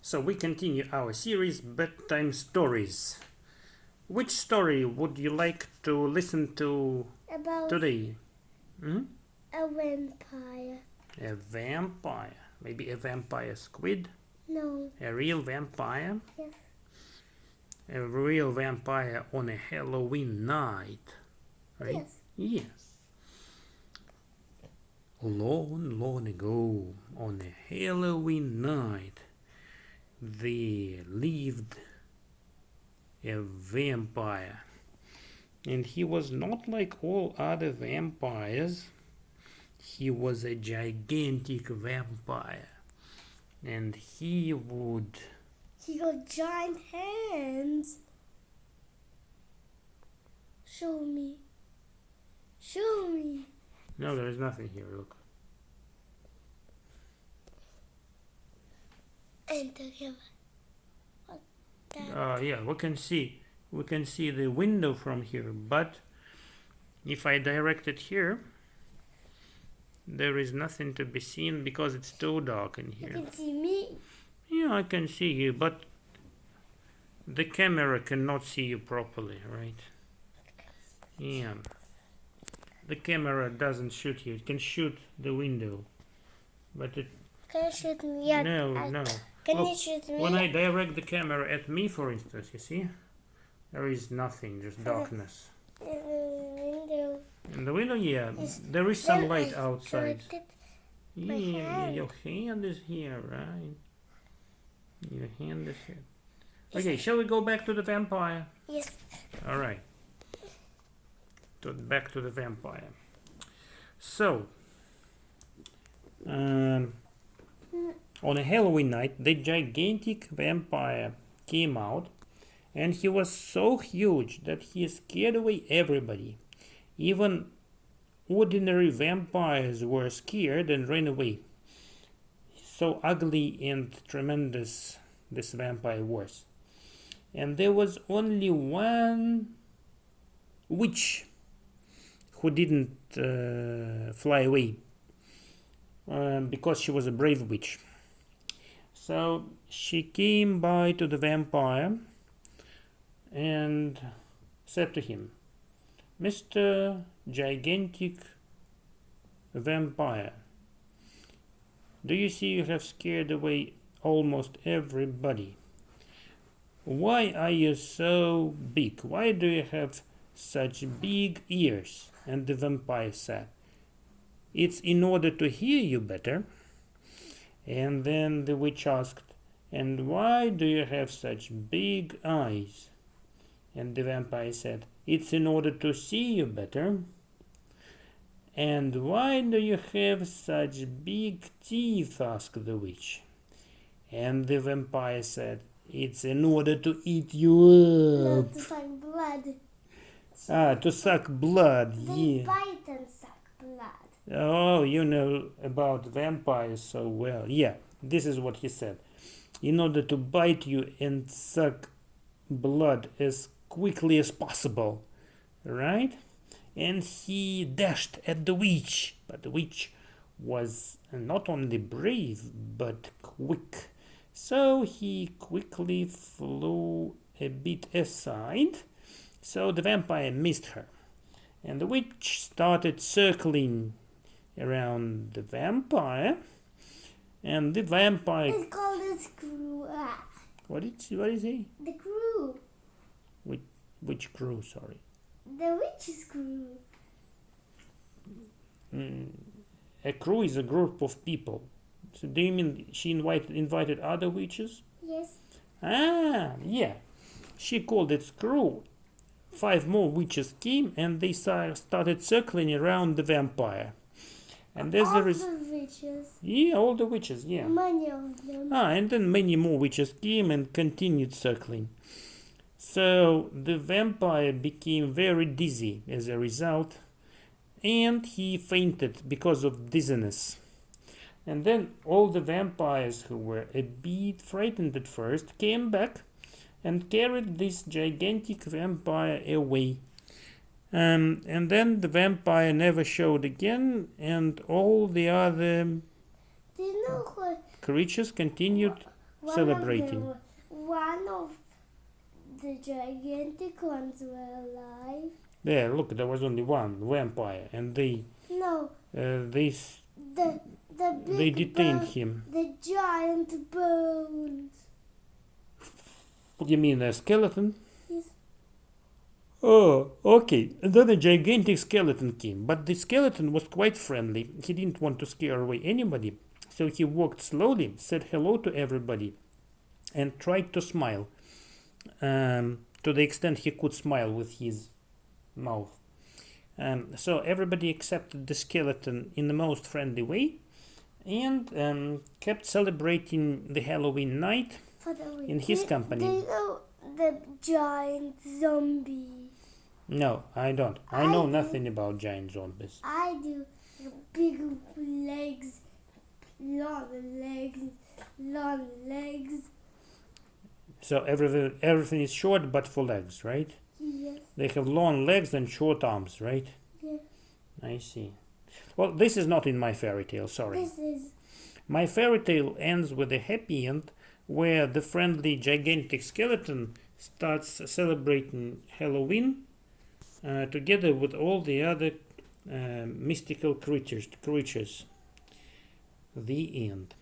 So we continue our series Bedtime Stories. Which story would you like to listen to About today? a vampire. A vampire. Maybe a vampire squid? No. A real vampire? Yes. A real vampire on a Halloween night. Right? Yes. Yes. Long, long ago, on a Halloween night, there lived a vampire. And he was not like all other vampires. He was a gigantic vampire. And he got giant hands. Show me. Show me. No, there is nothing here, look. And together. What that? Yeah, we can see the window from here, but if I direct it here, there is nothing to be seen because it's too dark in You here. can see me. Yeah, I can see you, but the camera cannot see you properly, right? Yeah. The camera doesn't shoot you. It can shoot the window, but it... Can you shoot me? Yeah, No. Can Look, you shoot me? when I direct the camera at me, for instance, you see? There is nothing, just darkness. Window. In the window, yeah, Yes. there is some Then light I outside. corrected Yeah, hand. your hand is here, right? Your hand is here. Okay, shall we go back to the vampire? Yes. All right. Back to the vampire. So, on a Halloween night, the gigantic vampire came out, and he was so huge that he scared away everybody. Even ordinary vampires were scared and ran away. So ugly and tremendous this vampire was. And there was only one witch who didn't fly away because she was a brave witch. So she came by to the vampire and said to him, "Mr. Gigantic Vampire, do you see you have scared away almost everybody? Why are you so big? Why do you have such big ears?" And the vampire said, "It's in order to hear you better." And then the witch asked, "And why do you have such big eyes?" And the vampire said, "It's in order to see you better." "And why do you have such big teeth?" asked the witch. And the vampire said, "It's in order to eat you Not up." to suck blood. To suck blood, They yeah. bite and suck blood. Oh, you know about vampires so well. Yeah, this is what he said. In order to bite you and suck blood as quickly as possible, right? And he dashed at the witch, but the witch was not only brave but quick. So he quickly flew a bit aside, so the vampire missed her. And the witch started circling around the vampire, and the vampire... It's called a screw. What is he? The crew. Which crew, sorry? The witch's crew. A crew is a group of people. So do you mean she invited other witches? Yes. Ah, yeah. She called it crew. 5 more witches came and they started circling around the vampire. And there's All the the witches. yeah, all the witches, yeah. Many of them. And then many more witches came and continued circling. So the vampire became very dizzy as a result, and he fainted because of dizziness. And then all the vampires who were a bit frightened at first came back and carried this gigantic vampire away. And then the vampire never showed again, and all the other Do you know what creatures continued celebrating. One of the gigantic ones were alive. There, look, there was only one vampire, and No, they the they big detained bone, him. the giant bones. What do you mean, a skeleton? Yes. Oh, okay. And then a gigantic skeleton came, but the skeleton was quite friendly. He didn't want to scare away anybody, so he walked slowly, said hello to everybody, and tried to smile. To the extent he could smile with his mouth. So everybody accepted the skeleton in the most friendly way and kept celebrating the Halloween night in his company. Do you know the giant zombie? No, I don't. I know nothing about giant zombies. I do. Big legs, long legs, long legs. So everything is short but for legs, right? Yes. They have long legs and short arms, right? Yeah. I see. Well, this is not in my fairy tale, sorry. This is. My fairy tale ends with a happy end where the friendly gigantic skeleton starts celebrating Halloween together with all the other mystical creatures. The end.